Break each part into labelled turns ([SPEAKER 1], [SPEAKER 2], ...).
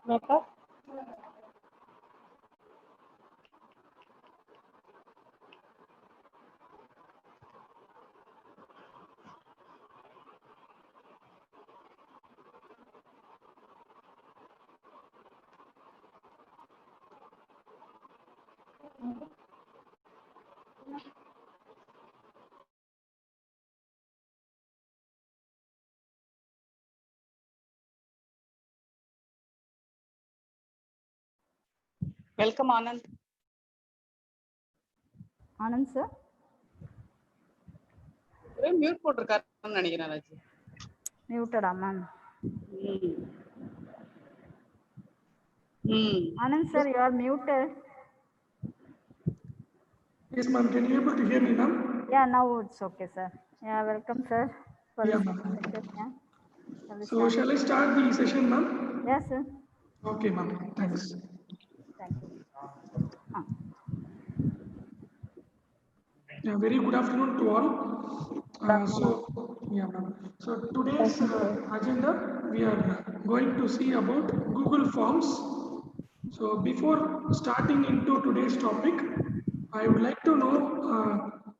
[SPEAKER 1] Meta? Welcome, Anand.
[SPEAKER 2] Anand sir.
[SPEAKER 1] Mute போட்டிருக்காருன்னு நினைக்கிறேன் Raji.
[SPEAKER 2] Muted ma'am. Anand sir, you are muted.
[SPEAKER 3] Yes, ma'am. Can you able to hear me, ma'am?
[SPEAKER 2] Yeah, now it's okay, sir. Yeah, welcome, sir.
[SPEAKER 3] Yeah, ma'am.
[SPEAKER 2] Yeah.
[SPEAKER 3] So, shall I start the session, ma'am?
[SPEAKER 2] Yes, sir.
[SPEAKER 3] Okay, ma'am. Thanks.
[SPEAKER 2] Thank you.
[SPEAKER 3] Yeah, very good afternoon to all. So today's agenda, we are going to see about Google Forms. So before starting into today's topic, I would like to know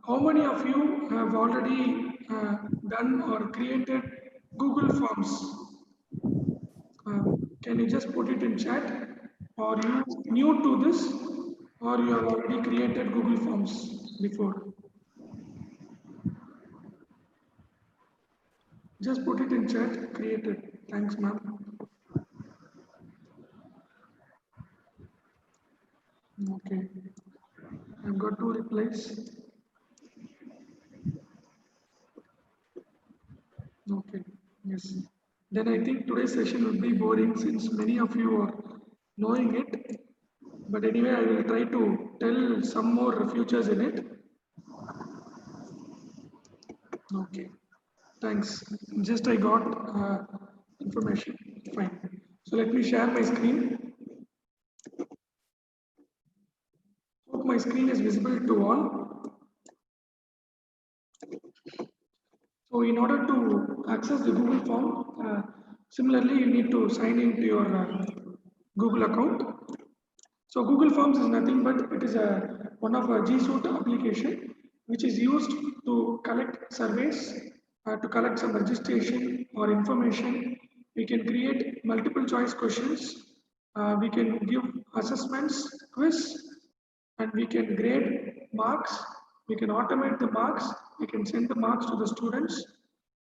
[SPEAKER 3] how many of you have already done or created Google Forms. Can you just put it in chat? Or you new to this, or you have already created Google Forms before? Just put it in chat, created. Thanks, ma'am. Okay. I've got 2 replies. Okay. Yes. Then I think today's session would be boring since many of you are knowing it. But anyway, I will try to tell some more features in it. Okay. Thanks. Just I got information. Fine. So let me share my screen. Hope my screen is visible to all. So in order to access the Google form, similarly you need to sign into your Google account. So Google Forms is nothing but it is one of a G Suite application which is used to collect surveys, to collect some registration or information. We can create multiple choice questions. We can give assessments, quiz, and we can grade marks. We can automate the marks. We can send the marks to the students,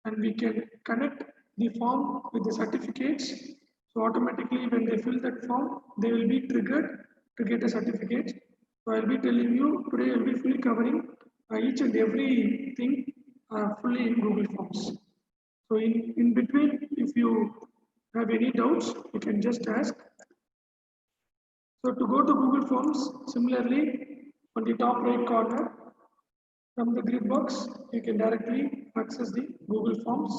[SPEAKER 3] and we can connect the form with the certificates. So automatically when they fill that form, they will be triggered to get a certificate. So I'll be telling you today, I'll be fully covering each and everything fully in Google Forms. So in between, if you have any doubts, you can just ask. So to go to Google Forms, similarly, on the top right corner, from the grid box, you can directly access the Google Forms.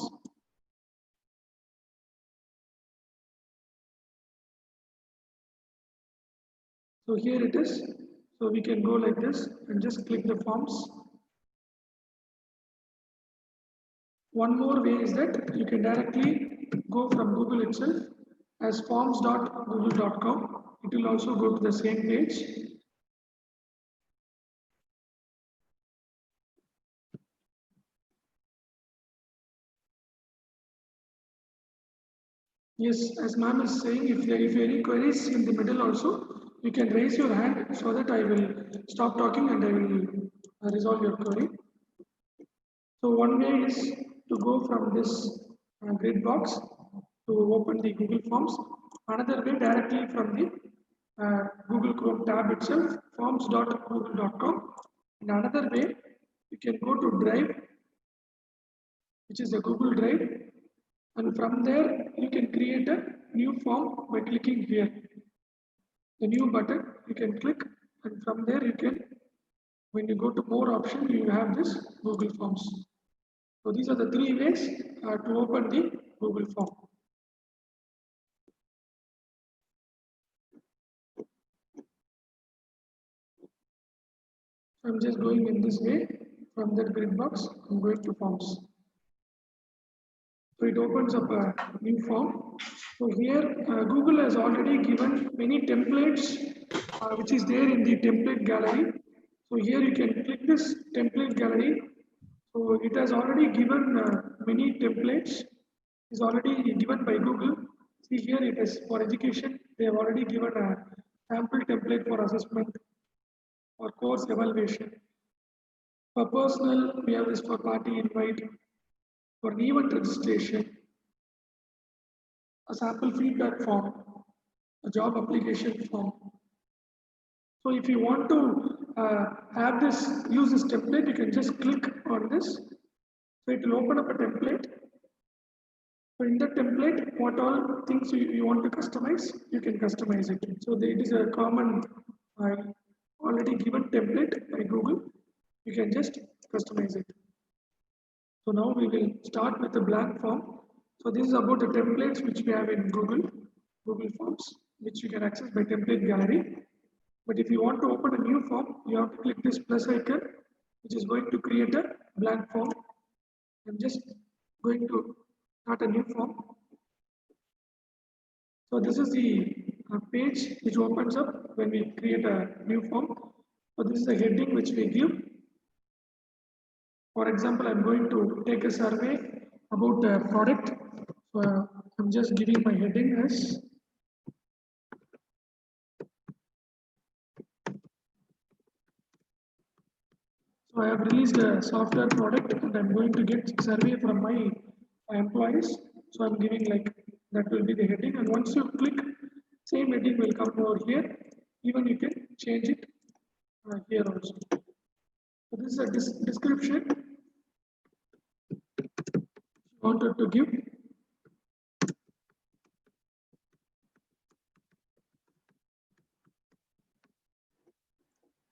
[SPEAKER 3] So here it is. So we can go like this and just click the forms. One more way is that you can directly go from Google itself as forms.google.com. It will also go to the same page. Yes, as ma'am is saying, if any queries in the middle also, you can raise your hand so that I will stop talking and I will resolve your query. So one way is to go from this grid box to open the Google Forms. Another way directly from the Google Chrome tab itself, forms.google.com. And another way, you can go to Drive, which is the Google Drive. And from there, you can create a new form by clicking here. The new button, you can click, and from there you can, when you go to more option, you have this Google Forms. So these are the 3 ways to open the Google Form. I'm just going in this way from that grid box. I'm going to Forms. So So it opens up a new form. So here Google has already given many templates which is there in the template gallery. So here you can click this template gallery. So it has already given many templates. Is already given by Google. See here it is for education. They have already given a sample template for assessment or course evaluation. For personal, we have this for party invite, for an event registration, a sample feedback form, a job application form. So if you want to have this, use this template, you can just click on this. So it will open up a template. So in the template, what all things you want to customize, you can customize it. So it is a common already given template by Google. You can just customize it. So now we will start with the blank form. So this is about the templates which we have in Google Forms, which you can access by template gallery. But if you want to open a new form, you have to click this plus icon, which is going to create a blank form. I'm just going to start a new form. So this is the page which opens up when we create a new form. So this is the heading which we give. For example, I'm going to take a survey about the product. So I'm just giving my heading as so I have released a software product and I'm going to get survey from my employees. So I'm giving like that will be the heading, and once you click, same heading will come over here. Even you can change it here also. So this is a description wanted to give.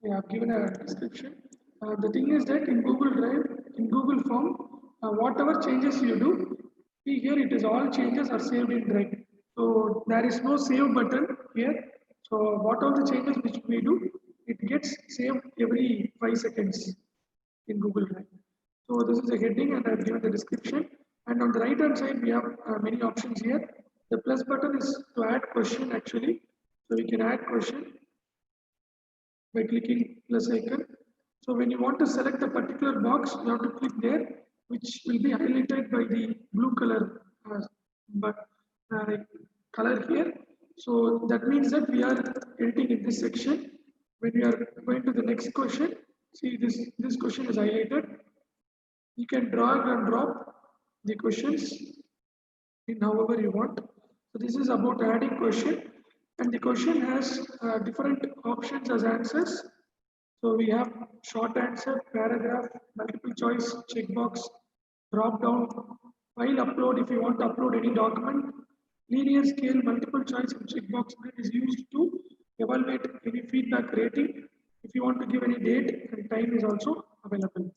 [SPEAKER 3] We have given a description. The thing is that in Google Drive, in Google Form, whatever changes you do, see here it is all changes are saved in Drive. So there is no save button here. So what all the changes which we do, it gets saved every 5 seconds in Google Drive. So this is a heading and I have given the description. And on the right hand side, we have many options here. The plus button is to add question actually. So we can add question by clicking plus icon. So when you want to select a particular box, you have to click there, which will be highlighted by the blue color color here. So that means that we are editing in this section. When we are going to the next question, see this question is highlighted. You can drag and drop the questions in however you want. So this is about adding question, and the question has different options as answers. So we have short answer, paragraph, multiple choice, checkbox, drop down, file upload if you want to upload any document, linear scale, multiple choice and checkbox is used to evaluate any feedback rating. If you want to give any date and time is also available.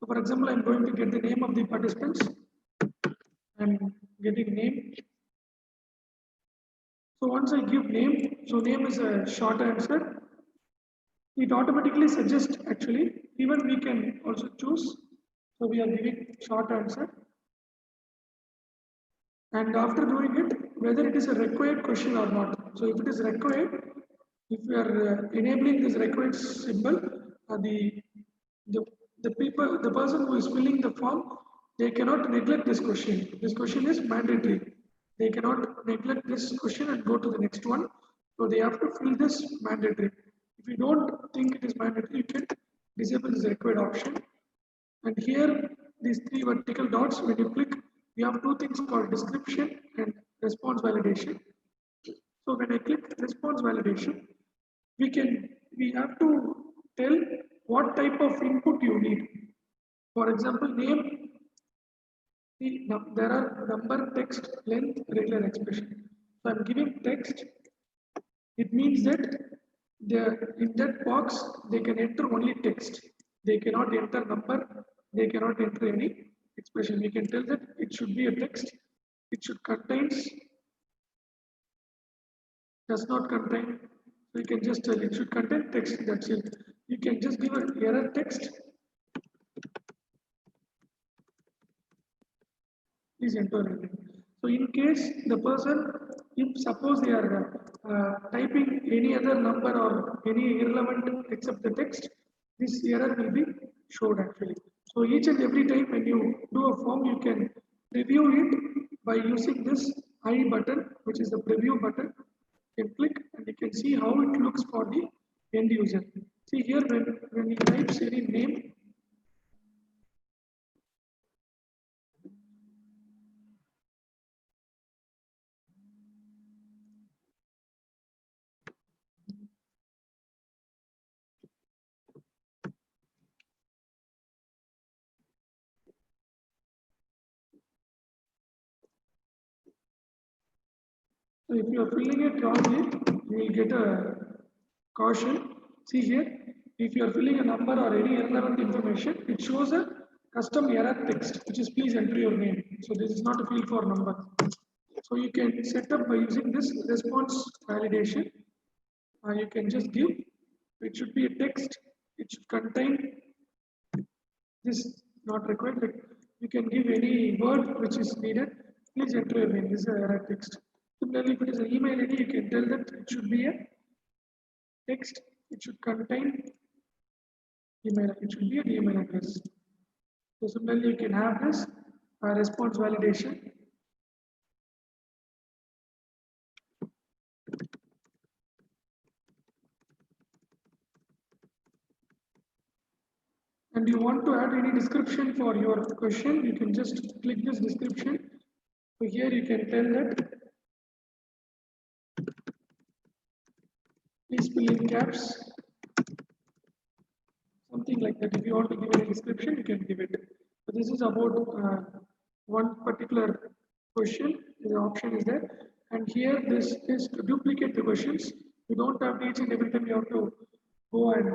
[SPEAKER 3] So for example, I'm going to get the name of the participants. I'm getting name. So once I give name, so name is a short answer. It automatically suggests actually, even we can also choose. So we are giving short answer. And after doing it, whether it is a required question or not. So if it is required, if we are enabling this required symbol, the person who is filling the form, they cannot neglect this question. This question is mandatory. They cannot neglect this question and go to the next one. So they have to fill this mandatory. If you don't think it is mandatory, you can disable this required option. And here, these three vertical dots, when you click, you have two things called description and response validation. So when I click response validation, we have to tell what type of input you need. For example, name, there are number, text, length, regular expression. So I'm giving text. It means that in that box, they can enter only text. They cannot enter number. They cannot enter any expression. We can tell that it should be a text. It should contains, does not contain. So you can just tell it should contain text. That's it. You can just give an error text. please enter your name. So in case the person, if suppose they are typing any other number or any irrelevant except the text, this error will be showed actually. So each and every time when you do a form, you can review it by using this I button, which is the preview button. You can click and you can see how it looks for the end user. See here when he types any name, so if you are filling it wrongly, you will get a caution. See here, if you are filling a number or any irrelevant information, it shows a custom error text, which is please enter your name. So this is not a field for number. So you can set up by using this response validation. You can just give, it should be a text, it should contain this not required, but you can give any word which is needed. Please enter your name. This is a error text. Similarly, if it is an email ID, you can tell that it should be a text. It should contain email. It should be an email address. So similarly, you can have this response validation. And you want to add any description for your question, you can just click this description. So here you can tell that please fill in caps, something like that. If you want to give a description, you can give it. So this is about one particular question. The option is there, and here this is to duplicate the questions. You don't have each and every time you have to go and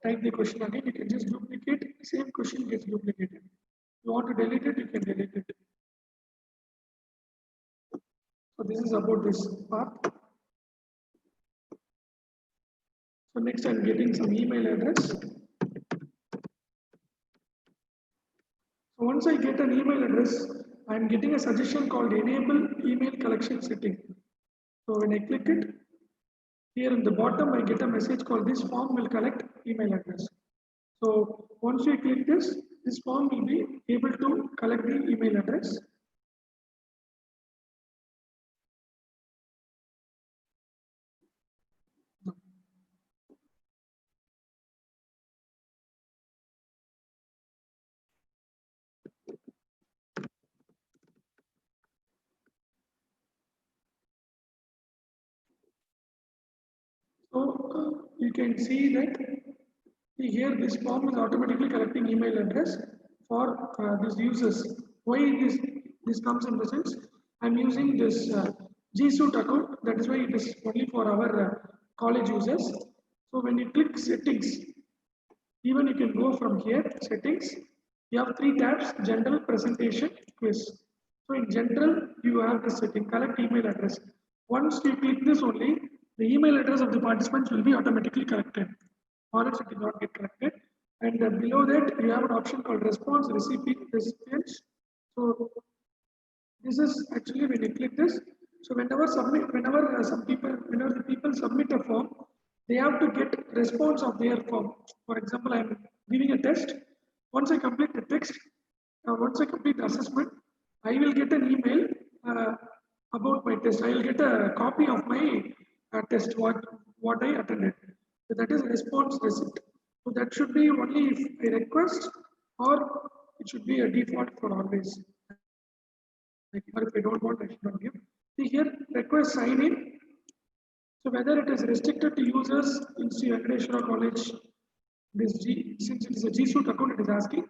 [SPEAKER 3] type the question again. You can just duplicate. Same question gets duplicated. You want to delete it, you can delete it. So this is about this part. So next I'm getting some email address. So once I get an email address, I'm getting a suggestion called enable email collection setting. So when I click it, here in the bottom I get a message called this form will collect email address. So once you click this, this form will be able to collect the email address. So you can see that here this form is automatically collecting email address for these users. Why this comes in the sense, I'm using this G Suite account, that is why it is only for our college users. So when you click settings, even you can go from here, settings, you have 3 tabs, general, presentation, quiz. So in general, you have this setting, collect email address. Once you click this only, the email address of the participants will be automatically collected, or else it will not get collected. And below that, you have an option called response recipients. So this is actually when you click this. So whenever the people submit a form, they have to get response of their form. For example, I am giving a test. Once I complete the text, once I complete the assessment, I will get an email about my test. I will get a copy of my test, what I attended. So that is response receipt. So that should be only if I request, or it should be a default for always. Or if I don't want, I should not give. See here, request sign in. So whether it is restricted to users in Sri Venkateswara College, since it is a G Suite account, it is asking.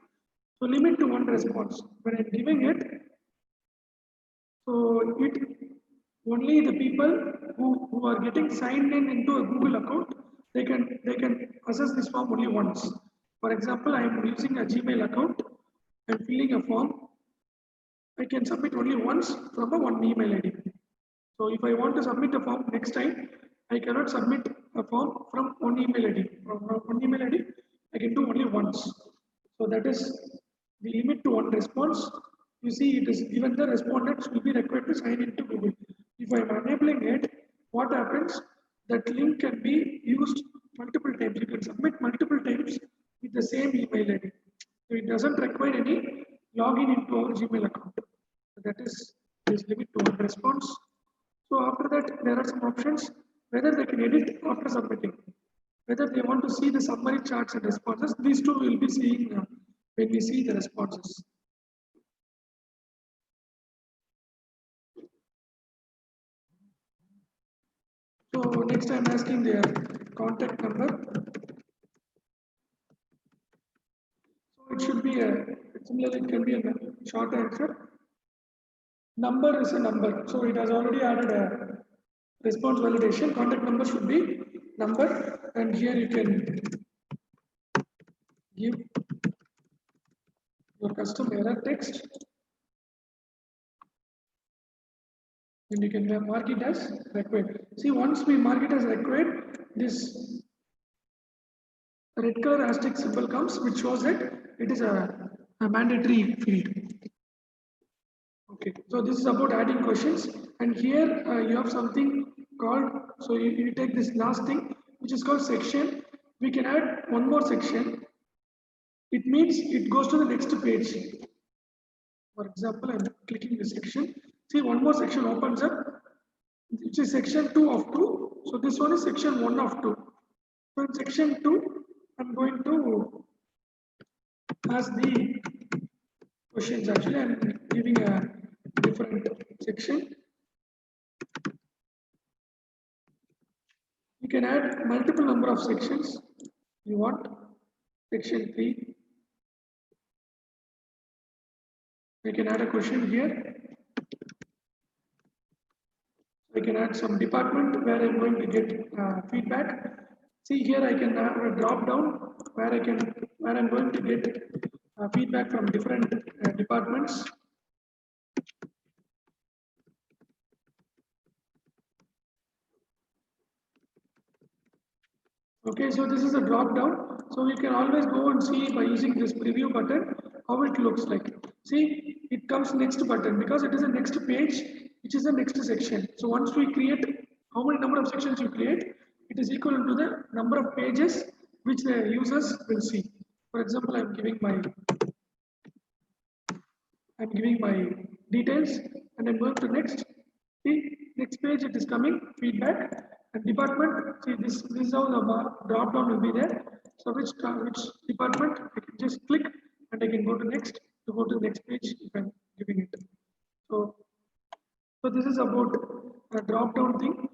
[SPEAKER 3] So limit to 1 response. When I'm giving it, so it only the people who are getting signed in into a Google account, they can access this form only once. For example, I am using a Gmail account and filling a form. I can submit only once from a one email ID. So if I want to submit a form next time, I cannot submit a form from one email ID. From one email ID, I can do only once. So that is the limit to 1 response. you see it is even the respondents will be required to sign into Google. If I am enabling it, what happens? That link can be used multiple times. You can submit multiple times with the same email ID. So it doesn't require any login into our Gmail account. So that is this limit to one response. So after that, there are some options whether they can edit after submitting, whether they want to see the summary charts and responses. These two we will be seeing when we see the responses. So next I'm asking their contact number. So it should be similarly it can be a short answer. Number is a number. So it has already added a response validation. Contact number should be number, and here you can give your custom error text, and you can mark it as required. See, once we mark it as required, this red color asterisk symbol comes, which shows that it is a mandatory field. Okay, so this is about adding questions, and here you have something called, so you take this last thing, which is called section. We can add one more section. It means it goes to the next page. For example, I'm clicking this section. See, one more section opens up, which is section 2 of 2. So this one is section 1 of 2. So in section 2, I'm going to ask the questions. Actually, I'm giving a different section. You can add multiple number of sections you want. Section 3. I can add a question here. I can add some department where I'm going to get feedback. See here I can have a drop down where I'm going to get feedback from different departments. Okay, so this is a drop down. So you can always go and see by using this preview button how it looks like. See, it comes next button because it is a next page, which is the next section. So once we create how many number of sections you create, it is equal to the number of pages which the users will see. For example, I'm giving my details and I'm going to next. See, next page it is coming, feedback and department. See, this is how the drop down will be there. So which department I can just click and I can go to next to go to the next page if I'm giving it. So this is about a drop down thing.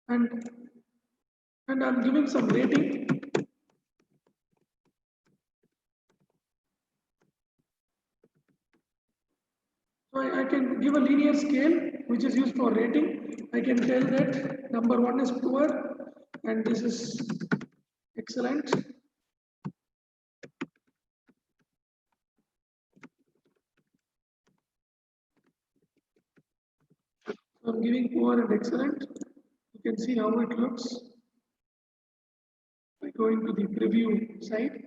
[SPEAKER 3] And I'm giving some rating. So I can give a linear scale which is used for rating. I can tell that number 1 is poor and this is excellent. So I'm giving poor and excellent. You can see how it looks by going to the preview side.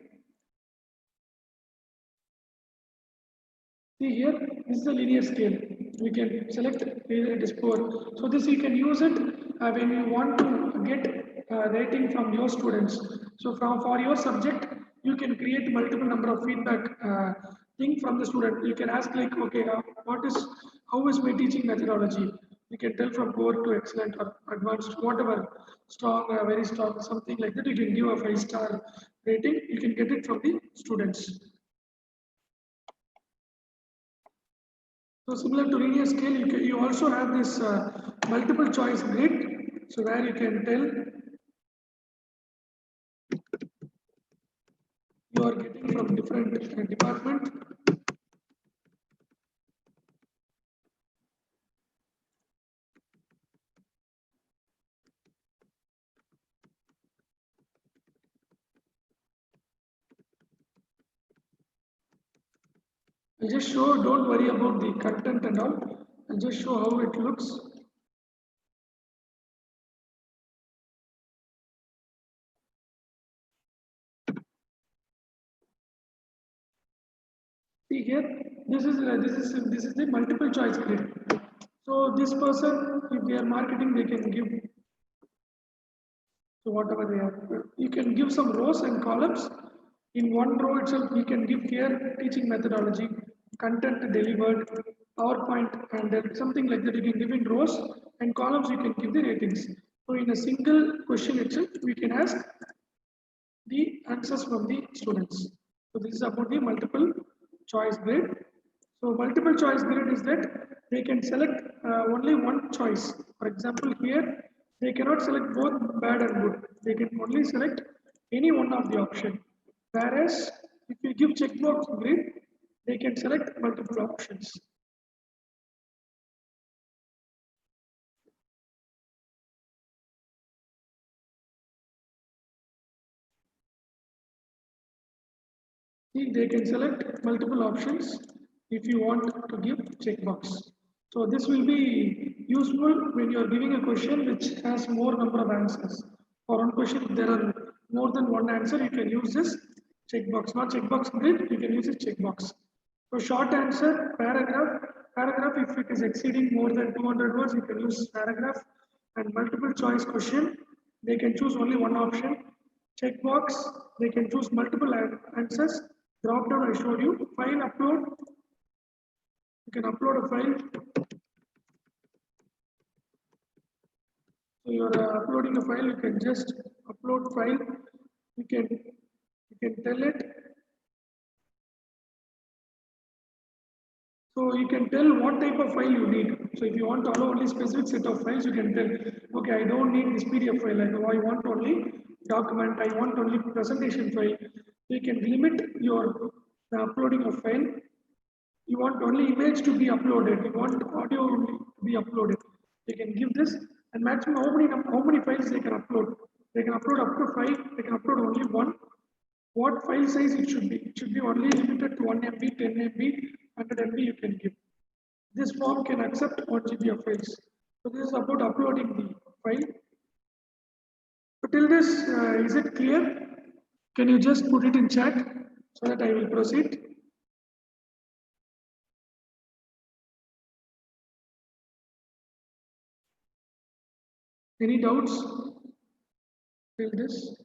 [SPEAKER 3] See here, this is a linear scale. We can select whether it is poor. So this you can use it when you want to get rating from your students. So for your subject, you can create multiple number of feedback thing from the student. You can ask like, okay, how is my teaching methodology? You can tell from poor to excellent or advanced, whatever, strong, very strong, something like that. You can give a 5-star rating. You can get it from the students. So similar to linear scale, you also have this multiple choice grid. So where you can tell you are getting from different department. I'll just show, don't worry about the content and all. I'll just show how it looks. See here, this is the multiple choice grid. So this person, if they are marketing, they can give, so whatever they have, you can give some rows and columns. In one row itself, you can give here teaching methodology, content delivered, PowerPoint, and then something like that. You can give in rows and columns. You can give the ratings. So in a single question itself, we can ask the answers from the students. So this is about the multiple choice grid. So multiple choice grid is that they can select only one choice. For example, here they cannot select both bad and good. They can only select any one of the option. Whereas if you give checkbox grid, they can select multiple options. See, they can select multiple options if you want to give checkbox. So this will be useful when you are giving a question which has more number of answers. For one question, if there are more than one answer, you can use this checkbox. Not checkbox grid, you can use a checkbox. So short answer, paragraph. Paragraph, if it is exceeding more than 200 words, you can use paragraph. And multiple choice question, they can choose only one option. Checkbox, they can choose multiple answers. Drop down, I showed you. File upload, you can upload a file. So you are uploading a file, you can just upload file. You can tell it. So you can tell what type of file you need. So if you want to allow only specific set of files, you can tell, okay, I don't need this PDF file. I want only document, I want only presentation file. You can limit your uploading of file. You want only image to be uploaded. You want audio to be uploaded. You can give this and maximum how many files they can upload. They can upload up to 5. They can upload only one. What file size it should be? It should be only limited to 1 MB, 10 MB, 100 MB you can give. This form can accept 1 GB of files. So this is about uploading the file. So till this, is it clear? Can you just put it in chat so that I will proceed? Any doubts till this?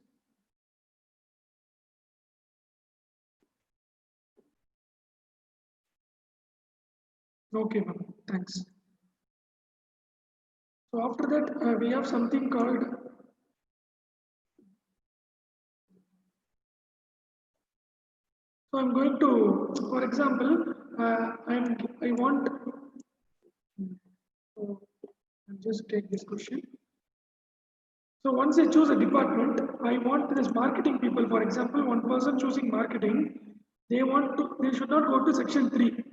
[SPEAKER 3] Okay, ma'am. Thanks. So after that, we have something called so I'm going to, for example, I want. So I'll just take this question. So once I choose a department, I want this marketing people, for example, one person choosing marketing, they should not go to section 3.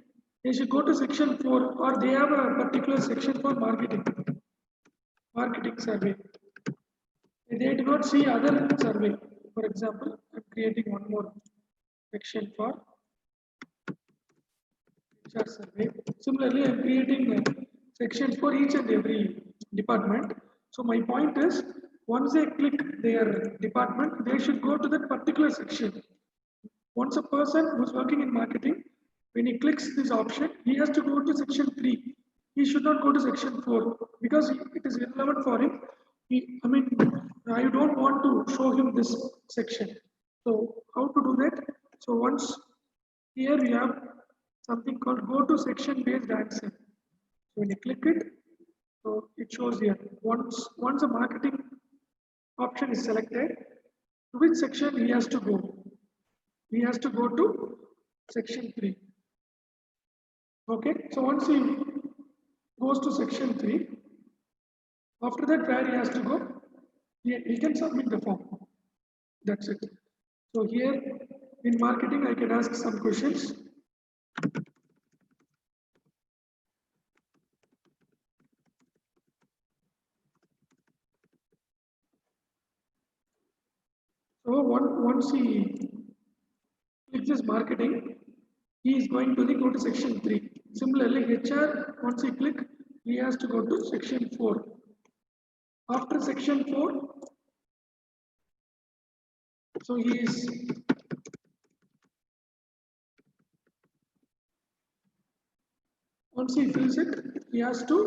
[SPEAKER 3] They should go to section 4 or they have a particular section for marketing survey. They do not see other survey. For example, I'm creating one more section for HR survey. Similarly, I'm creating sections for each and every department. So my point is, once they click their department, they should go to that particular section. Once a person who's working in marketing, when he clicks this option, he has to go to section 3. He should not go to section 4 because it is irrelevant for him. I don't want to show him this section. So how to do that? So once here we have something called go to section based answer. So when you click it, so it shows here. Once a marketing option is selected, to which section he has to go? He has to go to section 3. Okay, so once he goes to section 3, after that where he has to go, he can submit the form. That's it. So here in marketing, I can ask some questions. So once he clicks this marketing, he is going to go to section 3. Similarly, HR, once he click, he has to go to section 4. After section 4, so he is Once he fills it, he has to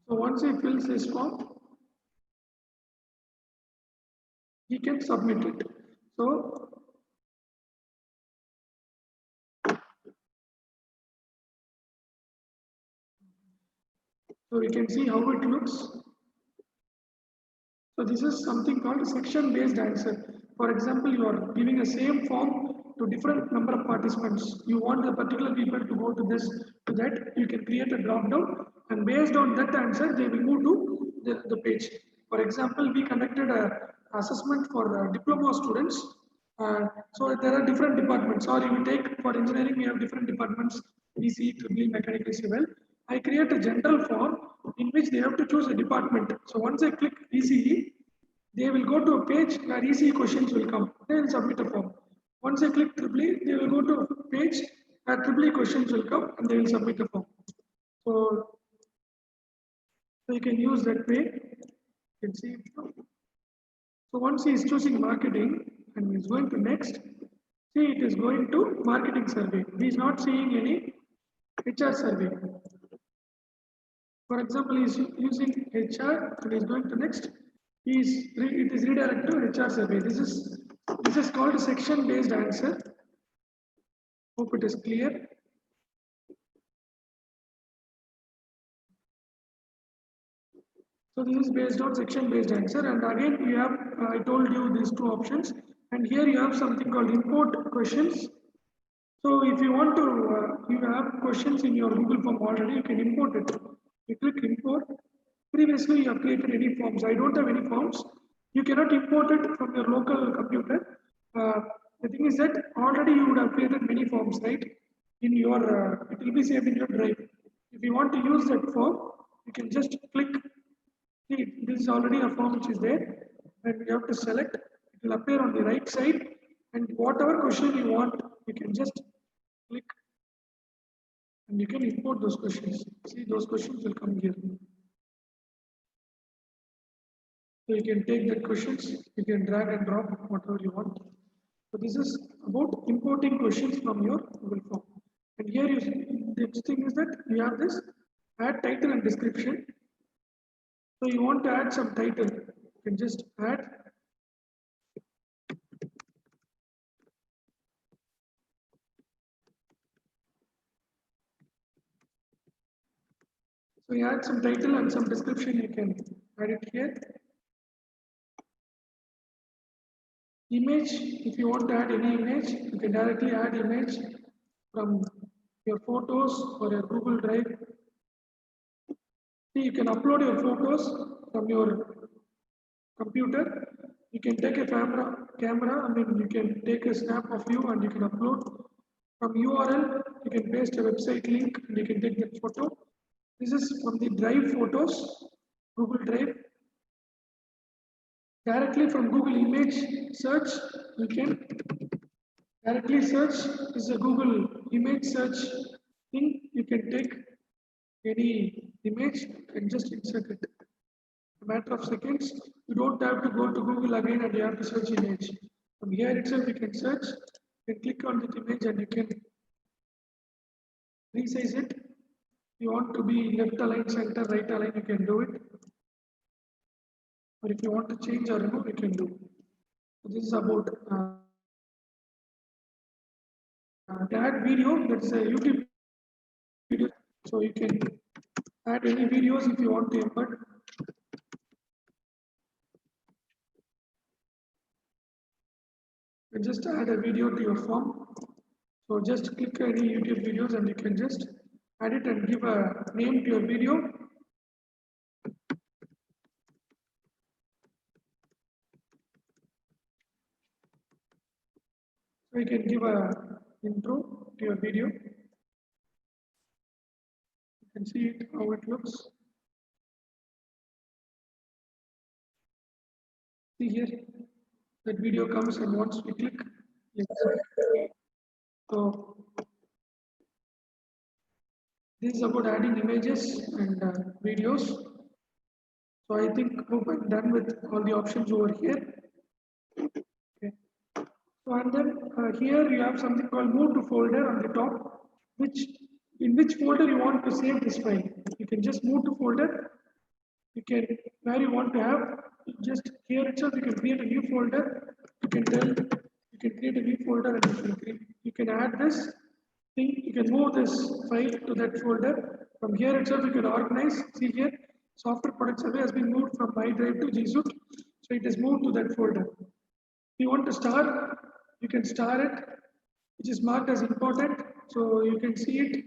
[SPEAKER 3] so once he fills this form, he can submit it. So we can see how it looks. So this is something called section-based answer. For example, you are giving a same form to different number of participants. You want the particular people to go to this, to that. You can create a drop-down, and based on that answer, they will move to the page. For example, we conducted a assessment for diploma students. So there are different departments. Or you take for engineering, we have different departments: EC, EEE, mechanical, civil. I create a general form in which they have to choose a department. So once I click ECE, they will go to a page where ECE questions will come. They will submit a form. Once I click EEE, they will go to a page where EEE questions will come and they will submit a form. So you can use that way. You can see it now. So once he is choosing marketing and he is going to next, see it is going to marketing survey. He is not seeing any HR survey. For example, he is using HR and he is going to next. It is redirected to HR survey. This is called section based answer. Hope it is clear. So this is based on section based answer, and again you have I told you these two options, and here you have something called import questions. So if you want to you have questions in your Google form already, you can import it. You click import. Previously you have created any forms. I don't have any forms. You cannot import it from your local computer. The thing is that already you would have created many forms, right? In your it will be saved in your drive. If you want to use that form, you can just click. See, this is already a form which is there, and you have to select. It will appear on the right side, and whatever question you want, you can just click, and you can import those questions. See, those questions will come here. So you can take the questions, you can drag and drop whatever you want. So this is about importing questions from your Google form. And here the thing is that you have this add title and description. So you want to add some title, you can just add. So you add some title and some description, you can add it here. Image, if you want to add any image, you can directly add image from your photos or your Google Drive. See, you can upload your photos from your computer. You can take a camera, I mean, you can take a snap of you and you can upload. From URL, you can paste a website link and you can take that photo. This is from the Drive photos, Google Drive. Directly from Google image search, you can directly search. This is a Google image search thing. You can take any image and just insert it. A matter of seconds. You don't have to go to Google again and you have to search image. From here itself, you can search. You can click on that image and you can resize it. If you want to be left aligned, center, right aligned, you can do it. Or if you want to change or remove, you can do. So this is about add video. That's a YouTube video. So you can add any videos if you want to embed. You just add a video to your form. So just click any YouTube videos and you can just add it and give a name to your video. So you can give a intro to your video. You can see it, how it looks. See here, that video comes and once we click, yes. So this is about adding images and videos. So I think hope I'm done with all the options over here. Okay. So and then here you have something called move to folder on the top, which in which folder you want to save this file. You can just move to folder. You can where you want to have just here itself. You can create a new folder. You can tell you can create a new folder and you can add this thing. You can move this file to that folder. From here itself, you can organize. See here, software product survey has been moved from my drive to GSUIT, so it is moved to that folder. If you want to star, you can star it, which is marked as important, so you can see it.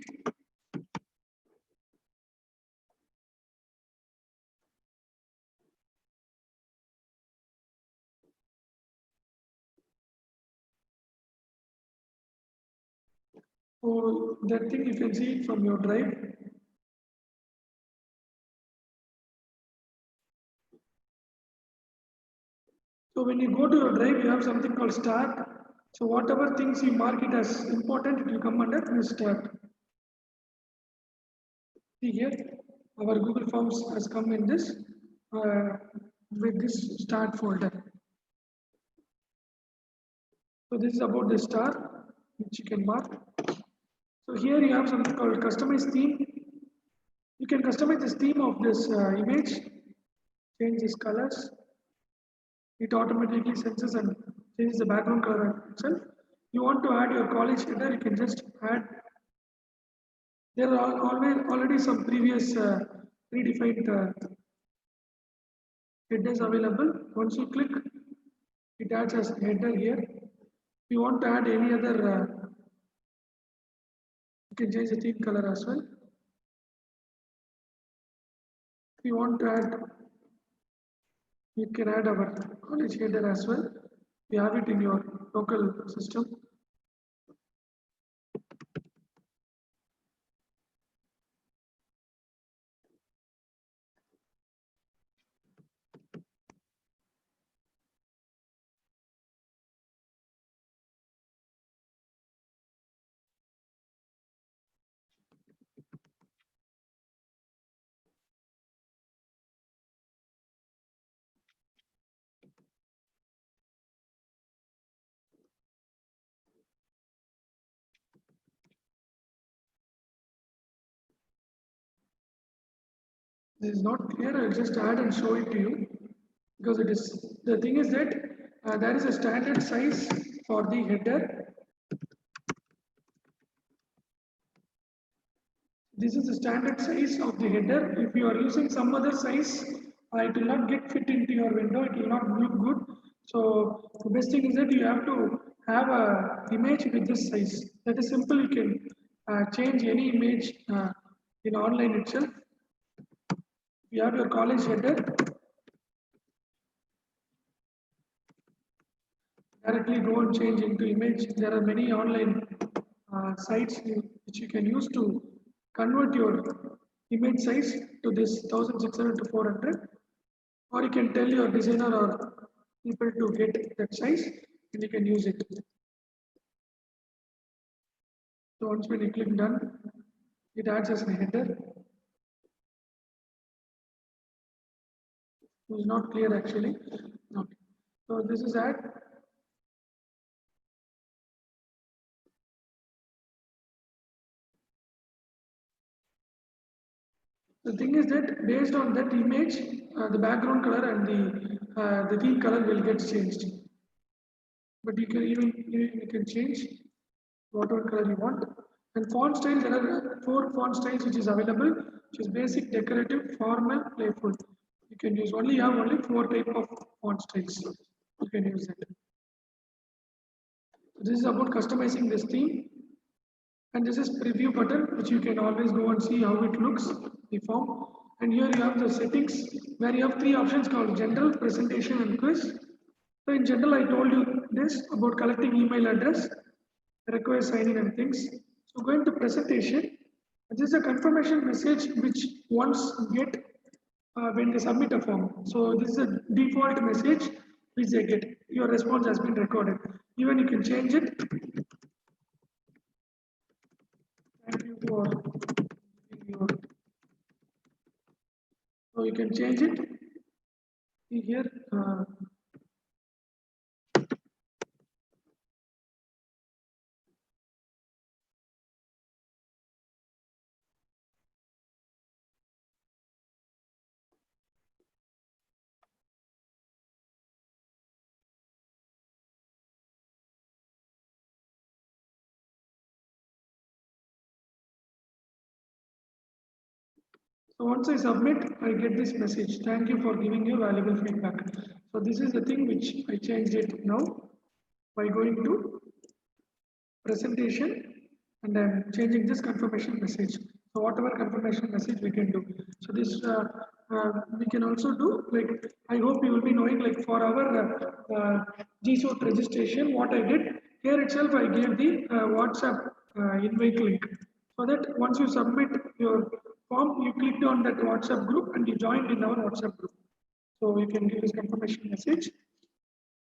[SPEAKER 3] So that thing you can see it from your drive. So when you go to your drive, you have something called start. So whatever things you mark it as important, it will come under this start. See here, our Google Forms has come in this with this start folder. So this is about the star, which you can mark. So here you have something called customize theme. You can customize this theme of this image, change these colors. It automatically senses and changes the background color itself. You want to add your college header, you can just add. There are already some previous predefined headers available. Once you click, it adds as header here. If you want to add any other, you can change the theme color as well. If you want to add, you can add our college header as well. You have it in your local system. This is not clear. I'll just add and show it to you because it is the thing is that there is a standard size for the header. This is the standard size of the header. If you are using some other size, it will not get fit into your window. It will not look good. So the best thing is that you have to have a image with this size. That is simple. You can change any image in online itself. You have your college header. Directly go and change into image. There are many online sites which you can use to convert your image size to this 1600 to 400, or you can tell your designer or people to get that size and you can use it. So once when you click done, it adds as a header. It's not clear actually. Okay. So this is add. The thing is that based on that image, the background color and the theme color will get changed. But you can even you can change whatever color you want. And font style, there are 4 font styles which is available, which is basic, decorative, formal, playful. You can use only 4 type of font styles. You can use it. So this is about customizing this theme. And this is preview button, which you can always go and see how it looks, the form. And here you have the settings where you have 3 options called general, presentation, and quiz. So in general, I told you this about collecting email address, request signing and things. So going to presentation, this is a confirmation message which once get when they submit a form. So this is a default message which they get. Your response has been recorded. Even you can change it. Thank you for your. So you can change it. See here. So once I submit, I get this message. Thank you for giving your valuable feedback. So this is the thing which I changed it now by going to presentation and I'm changing this confirmation message. So whatever confirmation message we can do. So this we can also do, like, I hope you will be knowing, like for our GSOT registration, what I did here itself, I gave the WhatsApp invite link, so that once you submit your form, you clicked on that WhatsApp group and you joined in our WhatsApp group. So you can give this confirmation message.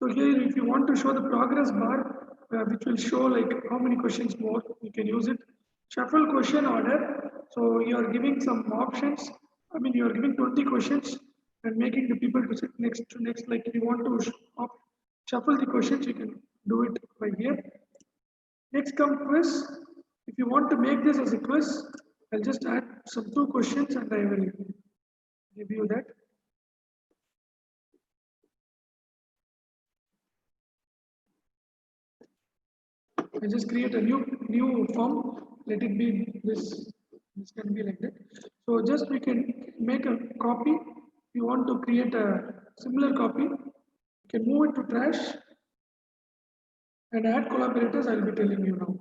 [SPEAKER 3] So here, if you want to show the progress bar, which will show like how many questions more, you can use it. Shuffle question order. So you are giving some options. I mean, you are giving 20 questions and making the people to sit next to next. Like if you want to shuffle the questions, you can do it by here. Next come quiz. If you want to make this as a quiz, I'll just add some 2 questions and I will give you that. I just create a new form. Let it be this. This can be like that. So just we can make a copy. If you want to create a similar copy, you can move it to trash and add collaborators. I'll be telling you now.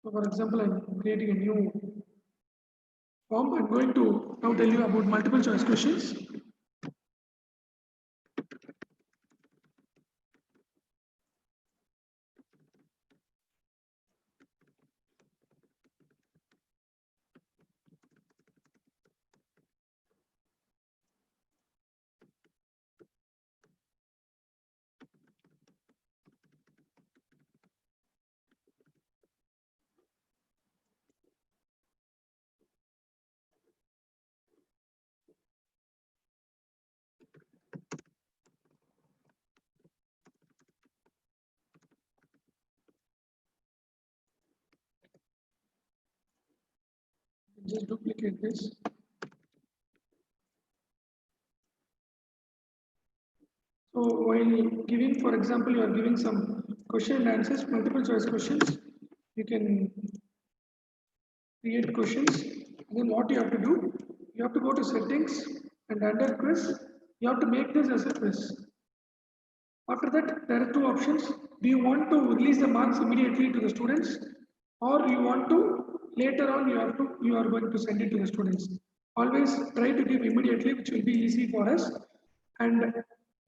[SPEAKER 3] So for example, I'm creating a new form. I'm going to now tell you about multiple choice questions. Just duplicate this. So while giving, for example, you are giving some question and answers, multiple choice questions, you can create questions. And then what you have to do, you have to go to settings and under quiz, you have to make this as a quiz. After that, there are 2 options. Do you want to release the marks immediately to the students, or you want to later on you are going to send it to the students? Always try to give immediately, which will be easy for us. And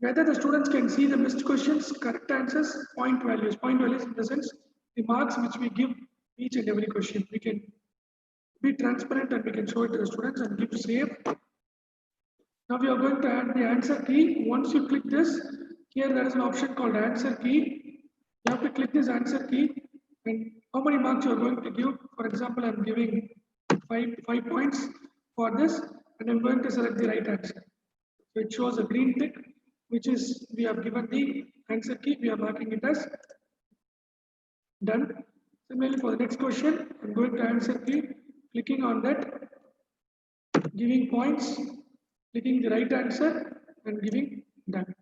[SPEAKER 3] whether the students can see the missed questions, correct answers, point values. Point values in the sense the marks which we give each and every question. We can be transparent and we can show it to the students and give save. Now we are going to add the answer key. Once you click this, here there is an option called answer key. You have to click this answer key and how many marks you are going to give. For example, I am giving five points for this and I am going to select the right answer. So it shows a green tick, which is we have given the answer key. We are marking it as done. Similarly, for the next question, I'm going to answer key, clicking on that, giving points, clicking the right answer and giving done.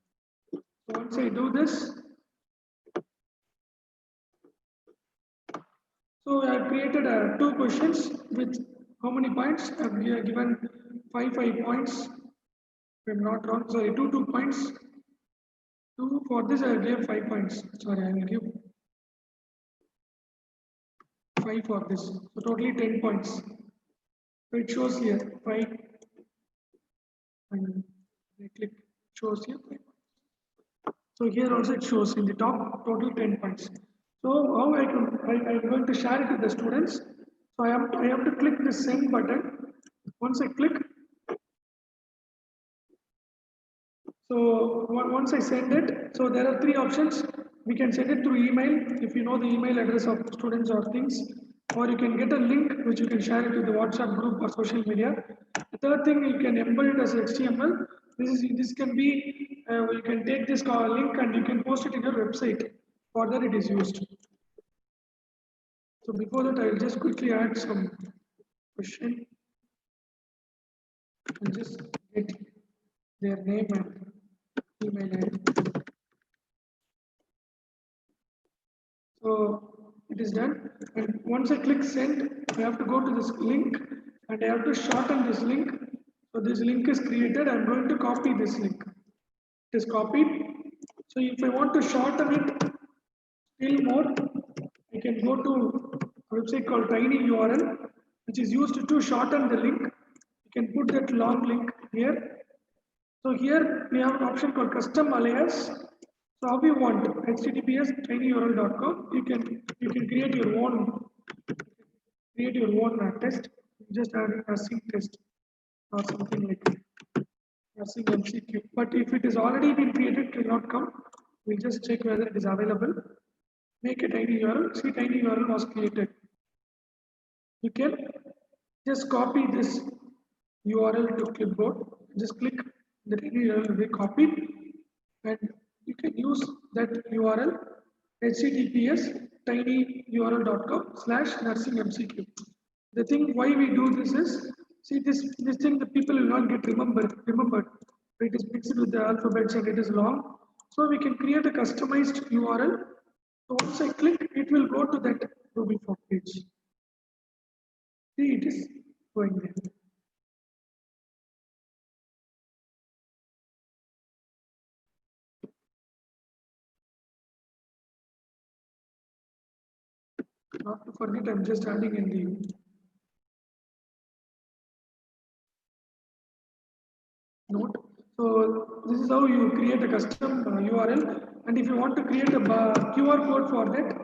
[SPEAKER 3] So once I do this, so I have created 2 questions with how many points? I have given 5 points. If I'm not wrong, sorry, 2 points. 2 for this I gave 5 points. Sorry, I will give 5 for this. So totally 10 points. So it shows here 5 and I click shows here 5. So here also it shows in the top total 10 points. So how I'm going to share it with the students. So I have to click the send button. Once I click, so once I send it, so there are 3 options. We can send it through email if you know the email address of students or things, or you can get a link which you can share it with the WhatsApp group or social media. The third thing, you can embed it as HTML. This can be you can take this link and you can post it in your website. Further, it is used. So before that, I will just quickly add some question and just get their name and email ID. So it is done. And once I click send, I have to go to this link and I have to shorten this link. So this link is created. I'm going to copy this link. It is copied. So if I want to shorten it still more, I can go to a website called Tiny URL, which is used to shorten the link. You can put that long link here. So here we have an option called custom alias. So how you want https tinyurl.com. You can create your own test. Just add a sync test or something like that. Nursing MCQ. But if it is already been created, it will not come. We'll just check whether it is available. Make a tiny URL. See, tiny URL was created. You can just copy this URL to clipboard. Just click the tiny URL will be copied, and you can use that URL https tinyurl.com/nursingmcq. The thing why we do this is, see, this thing the people will not get remembered. It is mixed with the alphabets and it is long. So we can create a customized URL. So once I click, it will go to that Google Form page. See, it is going there. Not to forget, I'm just adding in the note. So this is how you create a custom URL. And if you want to create a QR code for that,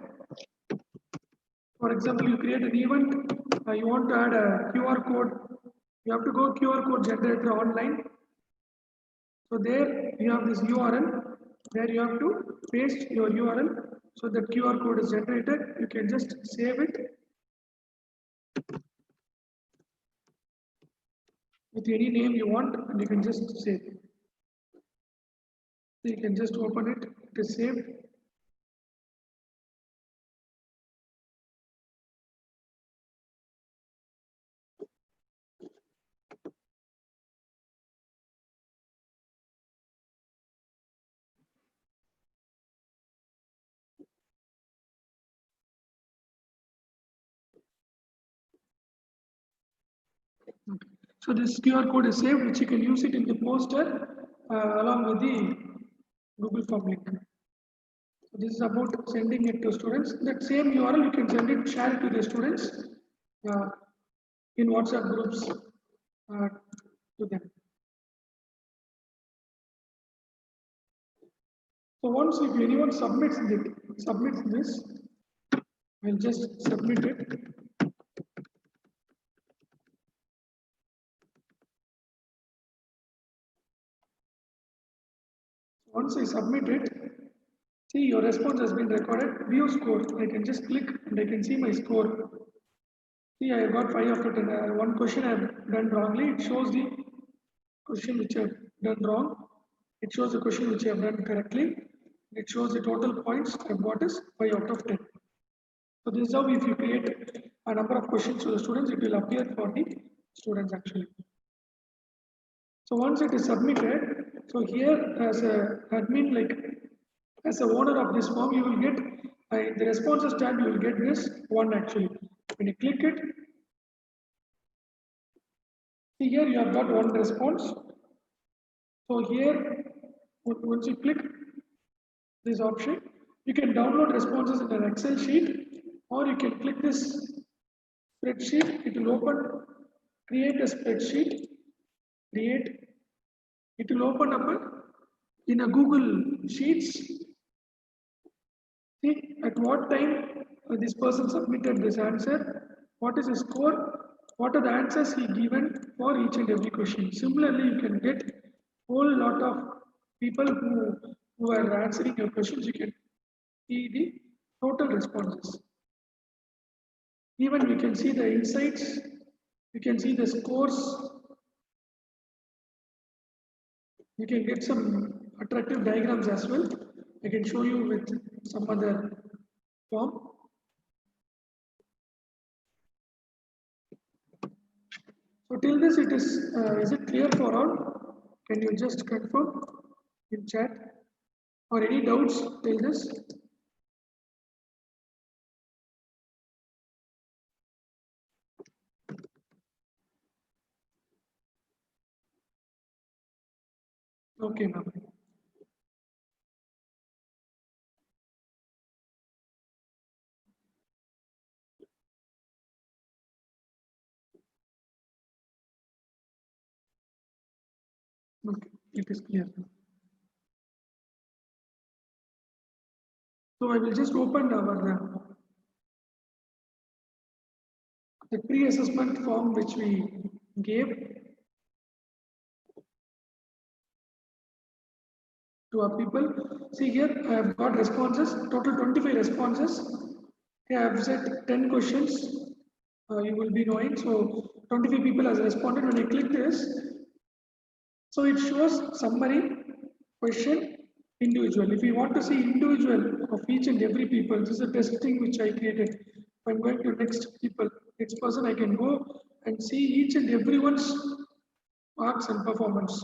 [SPEAKER 3] for example, you create an event, you want to add a QR code, you have to go QR code generator online. So there you have this URL, there you have to paste your URL. So that QR code is generated, you can just save it with any name you want and you can just save. So you can just open it, it is saved. So this QR code is saved, which you can use it in the poster along with the Google Form link. So this is about sending it to students. That same URL you can send it, share it to the students in WhatsApp groups to them. So once if anyone submits this, I'll just submit it. Once I submit it, see, your response has been recorded. View score. I can just click and I can see my score. See, I got 5 after 10. One question I have done wrongly. It shows the question which I have done wrong. It shows the question which I have done correctly. It shows the total points I have got is 5 out of 10. So this is how if you create a number of questions to the students, it will appear for the students actually. So once it is submitted, so here as a admin, like as a owner of this form, you will get the responses tab. You will get this one actually. When you click it, see here you have got one response. So here, once you click this option, you can download responses in an Excel sheet, or you can click this spreadsheet. It will open, create a spreadsheet, create. It will open up in a Google Sheets. See at what time this person submitted this answer, what is his score, what are the answers he given for each and every question. Similarly, you can get whole lot of people who are answering your questions. You can see the total responses. Even we can see the insights, you can see the scores. You can get some attractive diagrams as well. I can show you with some other form. So till this, is it clear for all? Can you just confirm in chat or any doubts till this? Okay, ma'am. Okay, it is clear. So I will just open our the pre-assessment form which we gave to our people. See here, I have got responses, total 25 responses. I have set 10 questions. You will be knowing. So 25 people has responded. When I click this, so it shows summary, question, individual. If you want to see individual of each and every people, this is a testing which I created. If I'm going to next person, I can go and see each and everyone's marks and performance.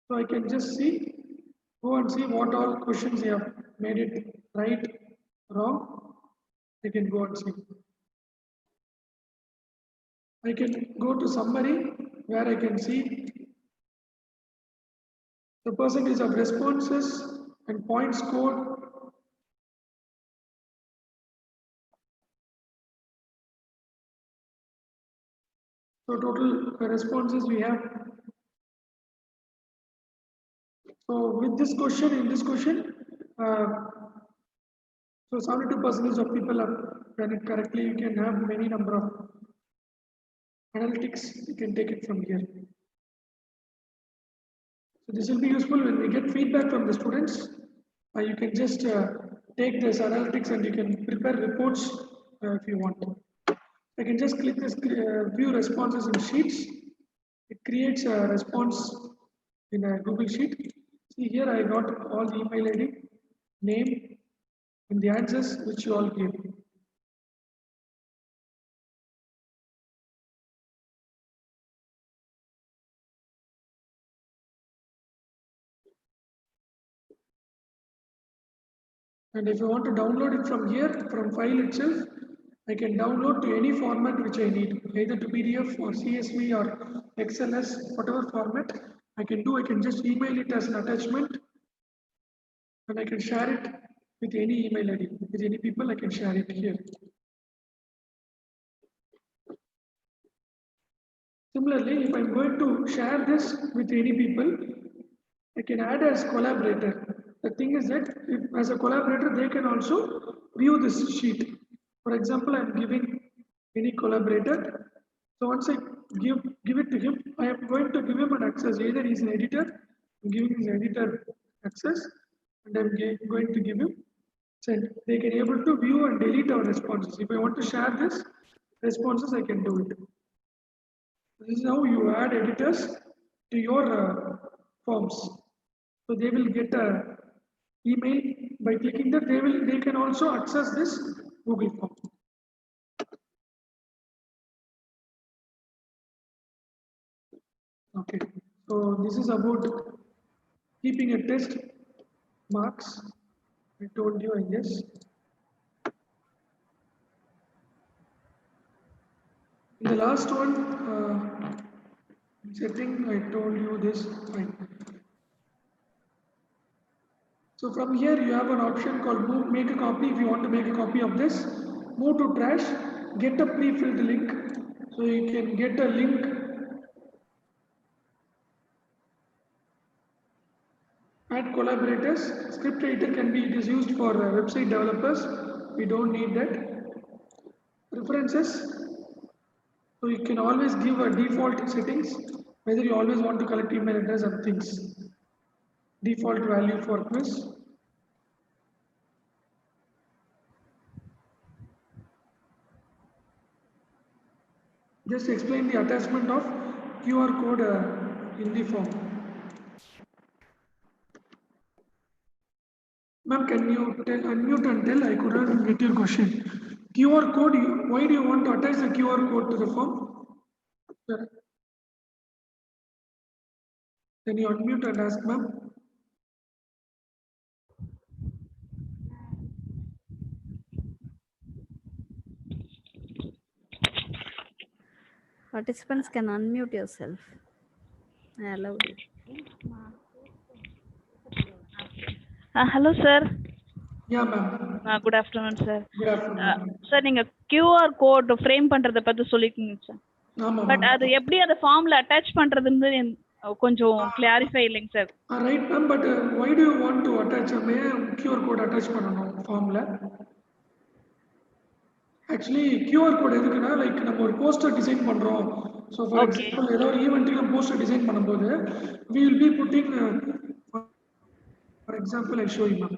[SPEAKER 3] So I can just go and see what all questions they have made it right, wrong. I can go and see. I can go to summary where I can see the percentage of responses and points scored. So total responses we have. So with this question, in this question, so 72% of people have done it correctly. You can have many number of analytics. You can take it from here. So this will be useful when we get feedback from the students. You can just take this analytics and you can prepare reports if you want. I can just click this view responses in sheets. It creates a response in a Google Sheet. See here I got all the email ID, name, and the answers which you all gave. And if you want to download it from here, from file itself, I can download to any format which I need, either to PDF or CSV or XLS, whatever format I can do. I can just email it as an attachment and I can share it with any email ID. With any people, I can share it here. Similarly, if I'm going to share this with any people, I can add as collaborator. The thing is that if, as a collaborator, they can also view this sheet. For example, I'm giving any collaborator. So once I give it to him, I am going to give him an access. Either he's an editor, I'm giving his editor access, and I'm going to give him send. They can able to view and delete our responses. If I want to share this responses, I can do it. This is how you add editors to your forms. So they will get a email by clicking that. They can also access this Google form. Okay. So this is about keeping a test marks. I told you, I guess. In the last one, setting, I told you this. Fine. So from here you have an option called move, make a copy. If you want to make a copy of this, move to trash, get a pre-filled link. So you can get a link. Add collaborators. Script editor can be, it is used for website developers. We don't need that. Preferences. So you can always give a default settings, whether you always want to collect email address and things. Default value for quiz. Just explain the attachment of QR code in the form. Ma'am, can you unmute and tell? I couldn't get your question. QR code, why do you want to attach the QR code to the form? Sir. Can you unmute and ask, ma'am?
[SPEAKER 2] Participants can unmute yourself. I allowed it.
[SPEAKER 4] Hello, sir.
[SPEAKER 3] Yeah, ma'am.
[SPEAKER 4] Good afternoon, sir.
[SPEAKER 3] Good afternoon.
[SPEAKER 4] Sir, நீங்க QR code frame பண்றத பத்தி சொல்லிருக்கீங்க sir.
[SPEAKER 3] ஆமா,
[SPEAKER 4] but
[SPEAKER 3] ma'am.
[SPEAKER 4] அது எப்படி அந்த ஃபார்ம்ல attach பண்றதுன்னு கொஞ்சம் கிளாரிஃபை இல்லைங்க sir.
[SPEAKER 3] Right, ma'am. But why do you want to attach a QR code attach பண்ணணும் ஃபார்ம்ல? Actually, QR code எதுக்குன்னா லைக் நம்ம ஒரு போஸ்டர் டிசைன் பண்றோம். So for
[SPEAKER 4] Okay.
[SPEAKER 3] எக்ஸாம்பிள் ஏதோ ஒரு ஈவெண்ட்டுக்கு நம்ம போஸ்டர் டிசைன் பண்ணும்போது we will be putting for example I show you, ma'am.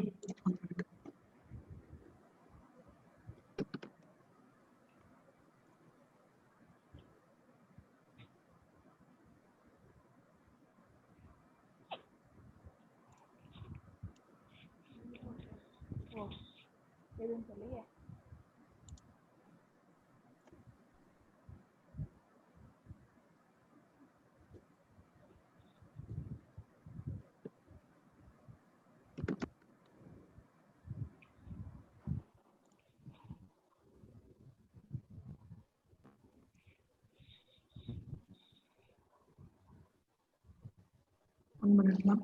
[SPEAKER 3] One minute, ma'am.